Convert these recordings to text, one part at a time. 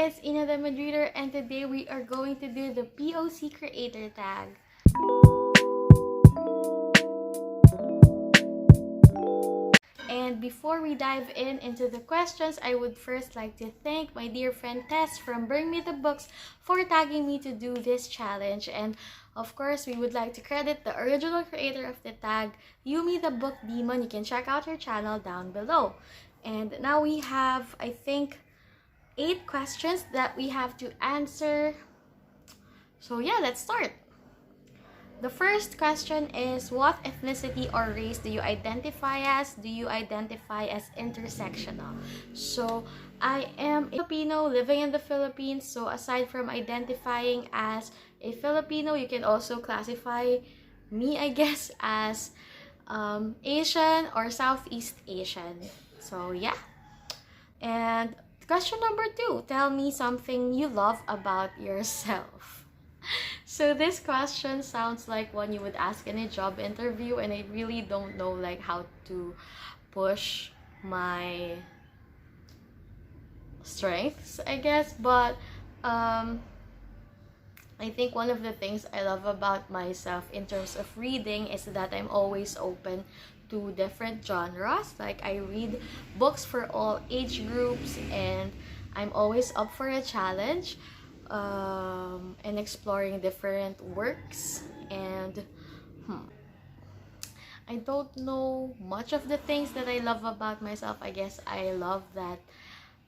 it's ynathemoodreader, and today we are going to do the POC Creator Tag. And before we dive into the questions, I would first like to thank my dear friend Tess from Bring Me the Books for tagging me to do this challenge. And of course, we would like to credit the original creator of the tag, Yumi the Book Demon. You can check out her channel down below. And now we have, I think, 8 questions that we have to answer. So yeah, let's start. The first question is, what ethnicity or race do you identify as? Do you identify as intersectional? So I am a Filipino living in the Philippines. So aside from identifying as a Filipino, you can also classify me, I guess, as Asian or Southeast Asian. So yeah. And question number 2, tell me something you love about yourself. So this question sounds like one you would ask in a job interview, and I really don't know like how to push my strengths, I guess. But I think one of the things I love about myself in terms of reading is that I'm always open to different genres. Like I read books for all age groups, and I'm always up for a challenge and exploring different works. And I don't know much of the things that I love about myself. I guess I love that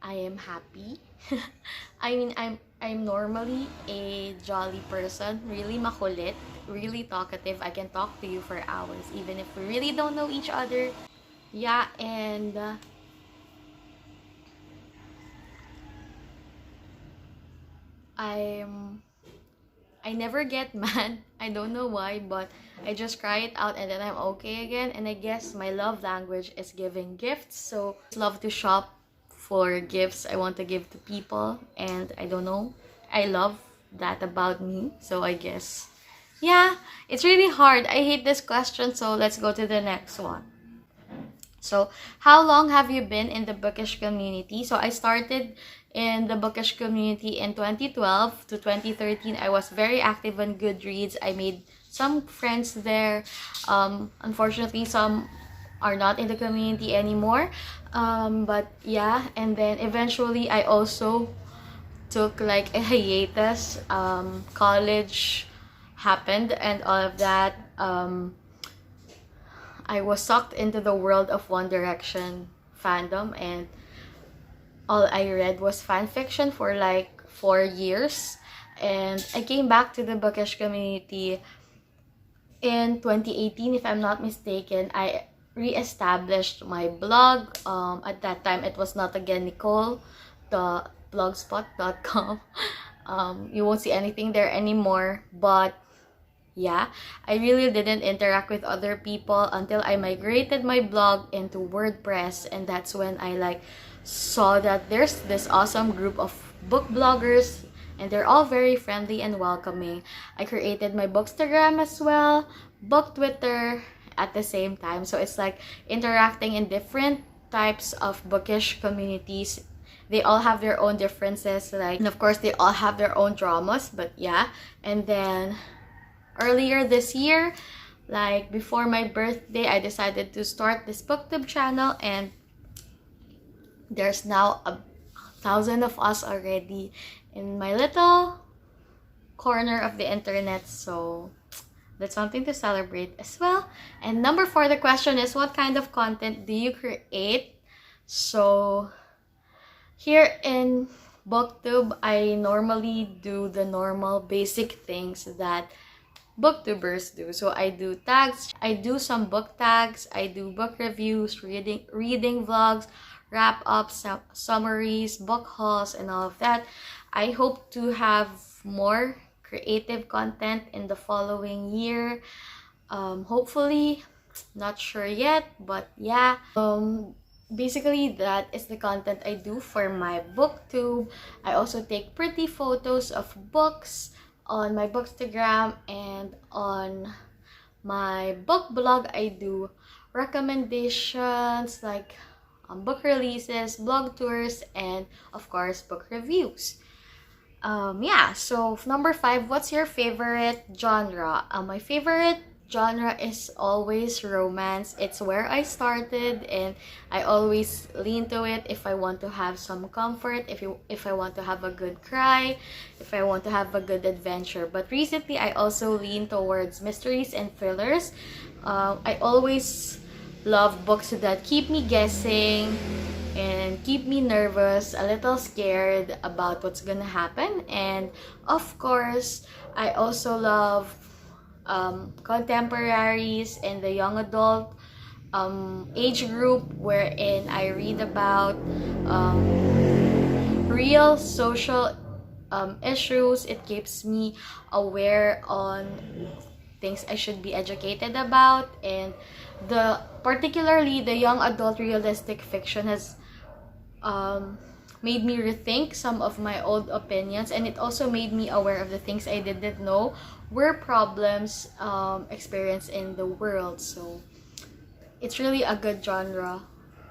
I am happy. I mean, I'm normally a jolly person, really makulit, really talkative. I can talk to you for hours even if we really don't know each other. Yeah, and I never get mad. I don't know why, but I just cry it out and then I'm okay again. And I guess my love language is giving gifts. So I love to shop for gifts I want to give to people, and I don't know, I love that about me. So I guess, yeah, it's really hard. I hate this question, so let's go to the next one. So how long have you been in the bookish community? So I started in the bookish community in 2012 to 2013. I was very active on Goodreads. I made some friends there. Unfortunately, some are not in the community anymore. But yeah, and then eventually I also took like a hiatus. College happened and all of that. I was sucked into the world of One Direction fandom, and all I read was fan fiction for like 4 years. And I came back to the bookish community in 2018, if I'm not mistaken. I re-established my blog. At that time, it was not again Nicole, the blogspot.com. You won't see anything there anymore, but yeah, I really didn't interact with other people until I migrated my blog into WordPress, and that's when I like saw that there's this awesome group of book bloggers and they're all very friendly and welcoming. I created my Bookstagram as well, book Twitter at the same time. So it's like interacting in different types of bookish communities. They all have their own differences, like, and of course they all have their own dramas, but yeah. And then earlier this year, like before my birthday, I decided to start this booktube channel, and there's now 1,000 of us already in my little corner of the internet. So that's something to celebrate as well. And number 4, the question is, what kind of content do you create? So here in booktube, I normally do the normal basic things that booktubers do. So I do tags, I do some book tags, I do book reviews, reading vlogs, wrap-ups, summaries, book hauls, and all of that. I hope to have more creative content in the following year. Hopefully, not sure yet, but yeah. Basically, that is the content I do for my booktube. I also take pretty photos of books on my Bookstagram, and on my book blog I do recommendations, like book releases, blog tours, and of course book reviews. Yeah, so number 5, what's your favorite genre? My favorite genre is always romance. It's where I started, and I always lean to it if I want to have some comfort, if I want to have a good cry, if I want to have a good adventure. But recently I also lean towards mysteries and thrillers. I always love books that keep me guessing and keep me nervous, a little scared about what's gonna happen. And of course, I also love contemporaries and the young adult age group, wherein I read about real social issues. It keeps me aware on things I should be educated about, and particularly the young adult realistic fiction has made me rethink some of my old opinions, and it also made me aware of the things I didn't know were problems experienced in the world. So it's really a good genre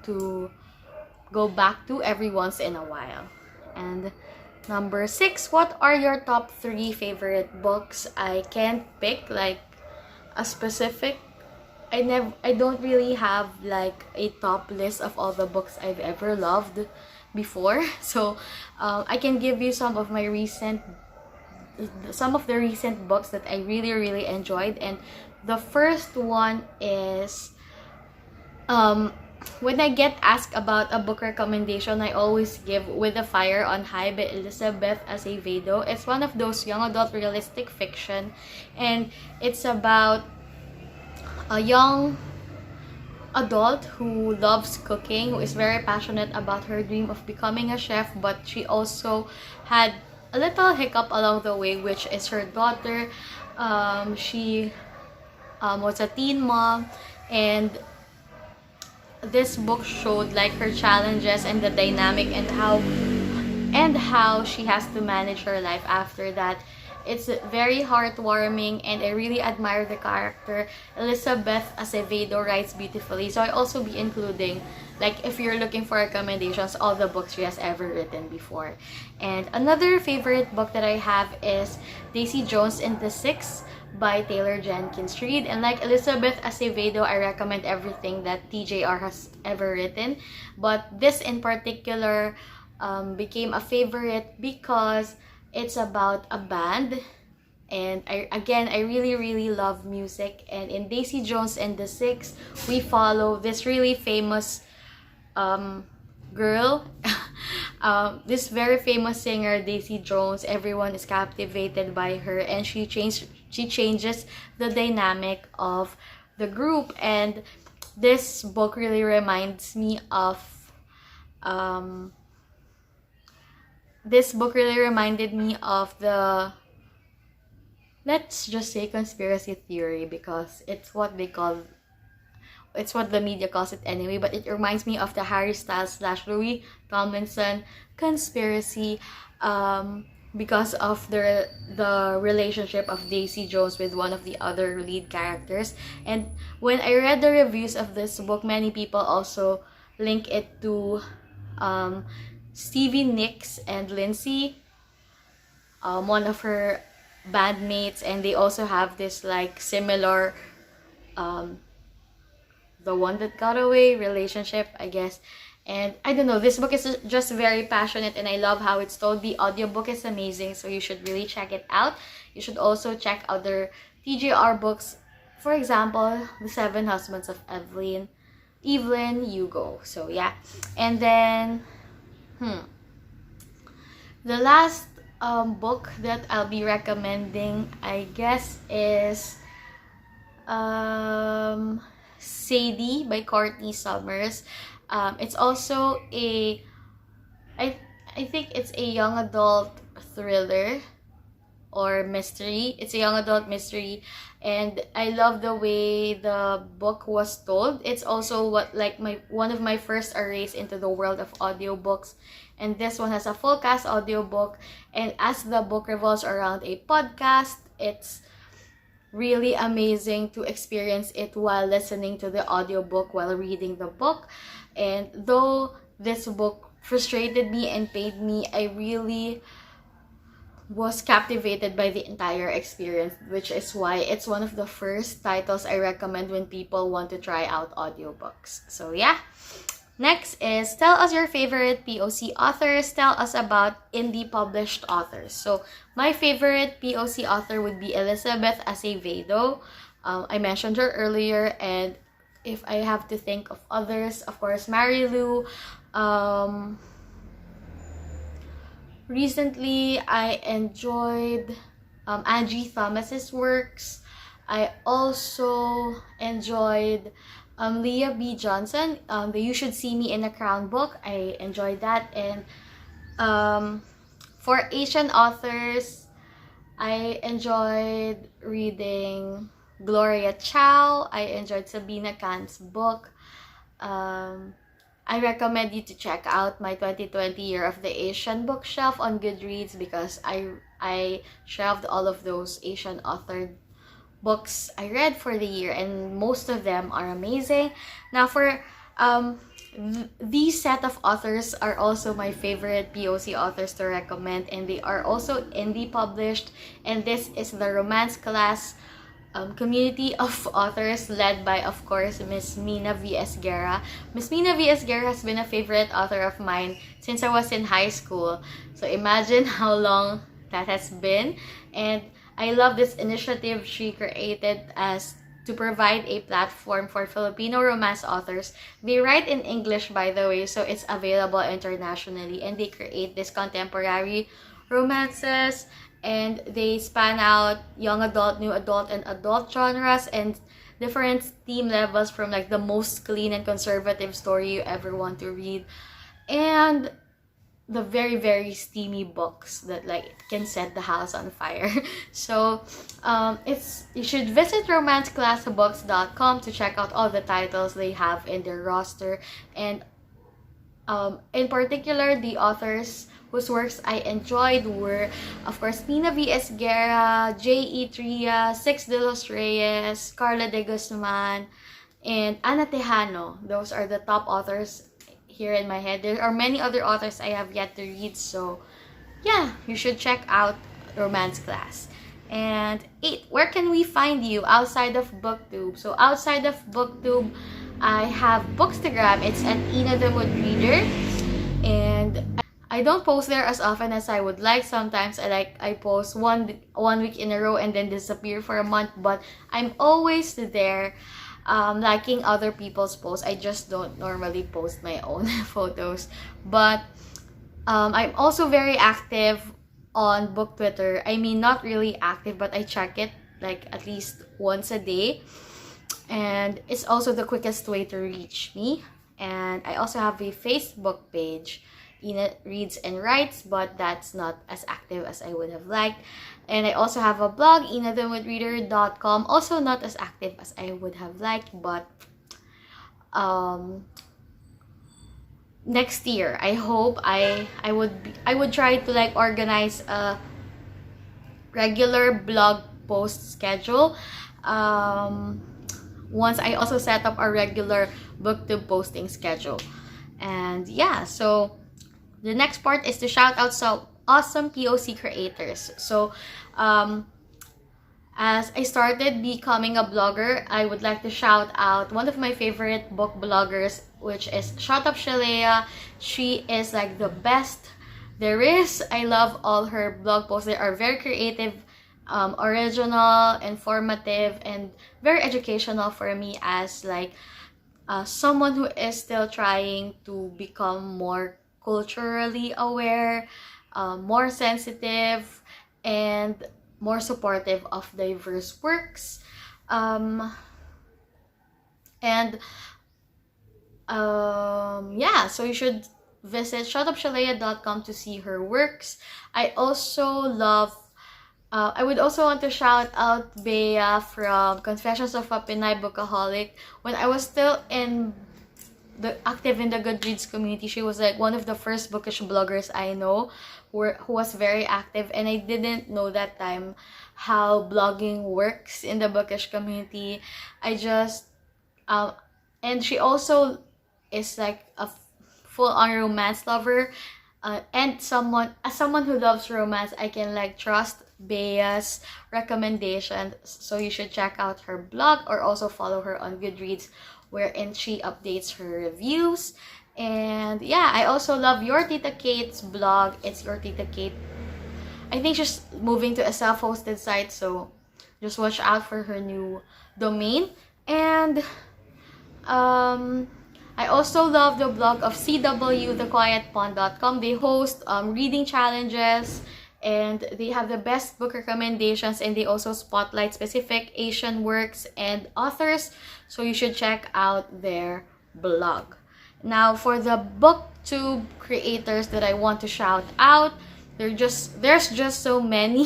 to go back to every once in a while. And number 6, what are your top 3 favorite books? I can't pick like a specific. I don't really have like a top list of all the books I've ever loved before. So I can give you some of the recent books that I really enjoyed. And the first one is when I get asked about a book recommendation, I always give With the Fire on High by Elizabeth Acevedo. It's one of those young adult realistic fiction, and it's about a young adult who loves cooking, who is very passionate about her dream of becoming a chef, but she also had a little hiccup along the way, which is her daughter. She was a teen mom, and this book showed like her challenges and the dynamic and how she has to manage her life after that. It's very heartwarming, and I really admire the character. Elizabeth Acevedo writes beautifully, so I also be including, like, if you're looking for recommendations, all the books she has ever written before. And another favorite book that I have is Daisy Jones and the Six by Taylor Jenkins Reid. And like Elizabeth Acevedo, I recommend everything that TJR has ever written, but this in particular became a favorite because it's about a band, and I really love music. And in Daisy Jones and the Six, we follow this really famous girl, this very famous singer, Daisy Jones. Everyone is captivated by her, and she changes the dynamic of the group. And this book really reminds me of this book really reminded me of the, let's just say, conspiracy theory, because it's what the media calls it anyway, but it reminds me of the Harry Styles / Louis Tomlinson conspiracy, because of the relationship of Daisy Jones with one of the other lead characters. And when I read the reviews of this book, many people also link it to Stevie Nicks and Lindsay, one of her bandmates, and they also have this like similar the one that got away relationship, I guess. And I don't know, this book is just very passionate, and I love how it's told. The audiobook is amazing, so you should really check it out. You should also check other TJR books, for example, The Seven Husbands of Evelyn Hugo. So yeah. And then the last book that I'll be recommending, I guess, is Sadie by Courtney Summers. It's also I think it's a young adult thriller or mystery. It's a young adult mystery, and I love the way the book was told. It's also one of my first arrays into the world of audiobooks, and this one has a full cast audiobook. And as the book revolves around a podcast, it's really amazing to experience it while listening to the audiobook while reading the book. And though this book frustrated me and pained me, I really was captivated by the entire experience, which is why it's one of the first titles I recommend when people want to try out audiobooks. So yeah. Next is, tell us your favorite POC authors. Tell us about indie published authors. So my favorite POC author would be Elizabeth Acevedo. I mentioned her earlier, and if I have to think of others, of course, Mary Lou. Recently, I enjoyed Angie Thomas's works. I also enjoyed Leah B. Johnson, the You Should See Me in a Crown book. I enjoyed that. And for Asian authors, I enjoyed reading Gloria Chow. I enjoyed Sabina Khan's book. I recommend you to check out my 2020 Year of the Asian bookshelf on Goodreads, because I shelved all of those Asian authored books I read for the year, and most of them are amazing. Now for these set of authors are also my favorite POC authors to recommend, and they are also indie published, and this is the Romance Class community of authors led by, of course, Miss Mina V.S. Guerra. Miss Mina V.S. Guerra has been a favorite author of mine since I was in high school. So imagine how long that has been. And I love this initiative she created as to provide a platform for Filipino romance authors. They write in English, by the way, so it's available internationally. And they create this contemporary romances, and they span out young adult, new adult, and adult genres, and different theme levels, from like the most clean and conservative story you ever want to read, and the very, very steamy books that like can set the house on fire. So you should visit romanceclassbooks.com to check out all the titles they have in their roster, and in particular, the authors whose works I enjoyed were, of course, Mina V.S. Guerra, J.E. Tria, Six de los Reyes, Carla de Guzman, and Ana Tejano. Those are the top authors here in my head. There are many other authors I have yet to read, so yeah, you should check out Romance Class. And 8, where can we find you outside of BookTube? So outside of BookTube, I have Bookstagram. It's at ynathemoodreader, and I don't post there as often as I would like. Sometimes I post one week in a row and then disappear for a month, but I'm always there, liking other people's posts. I just don't normally post my own photos. But I'm also very active on Book Twitter. I mean, not really active, but I check it like at least once a day. And it's also the quickest way to reach me. And I also have a Facebook page, Ina Reads and Writes, but that's not as active as I would have liked. And I also have a blog, ynathemoodreader.com, also not as active as I would have liked, but next year I hope I would try to like organize a regular blog post schedule once I also set up a regular BookTube posting schedule. And yeah, so the next part is to shout out some awesome POC creators. So as I started becoming a blogger, I would like to shout out one of my favorite book bloggers, which is Shoutout. She is like the best there is. I love all her blog posts. They are very creative, original, informative, and very educational for me as like someone who is still trying to become more culturally aware, more sensitive, and more supportive of diverse works. Yeah, so you should visit shoutouts.com to see her works. I also love I would also want to shout out Bea from Confessions of a Pinay Bookaholic. When I was still active in the Goodreads community, she was like one of the first bookish bloggers I know who was very active, and I didn't know that time how blogging works in the bookish community. I just and she also is like a full-on romance lover, and as someone who loves romance, I can like trust Bea's recommendation. So you should check out her blog or also follow her on Goodreads, wherein she updates her reviews. And yeah, I also love Your Tita Kate's blog. It's Your Tita Kate. I think she's moving to a self-hosted site, so just watch out for her new domain. And I also love the blog of cwthequietpond.com. They host reading challenges, and they have the best book recommendations, and they also spotlight specific Asian works and authors, so you should check out their blog. Now, for the booktube creators that I want to shout out, there's just so many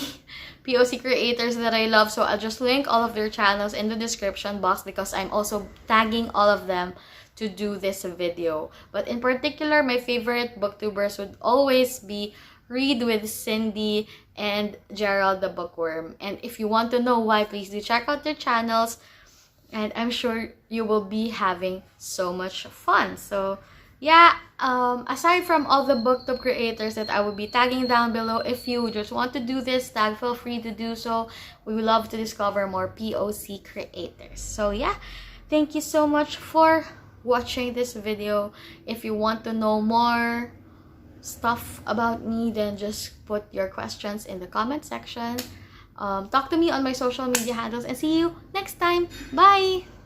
POC creators that I love, so I'll just link all of their channels in the description box because I'm also tagging all of them to do this video. But in particular, my favorite booktubers would always be Read with Cindy and Gerald the Bookworm. And if you want to know why, please do check out their channels, and I'm sure you will be having so much fun. So yeah, aside from all the booktube creators that I will be tagging down below, if you just want to do this tag, feel free to do so. We would love to discover more POC creators. So yeah, thank you so much for watching this video. If you want to know more stuff about me, then just put your questions in the comment section. Talk to me on my social media handles, and see you next time. Bye!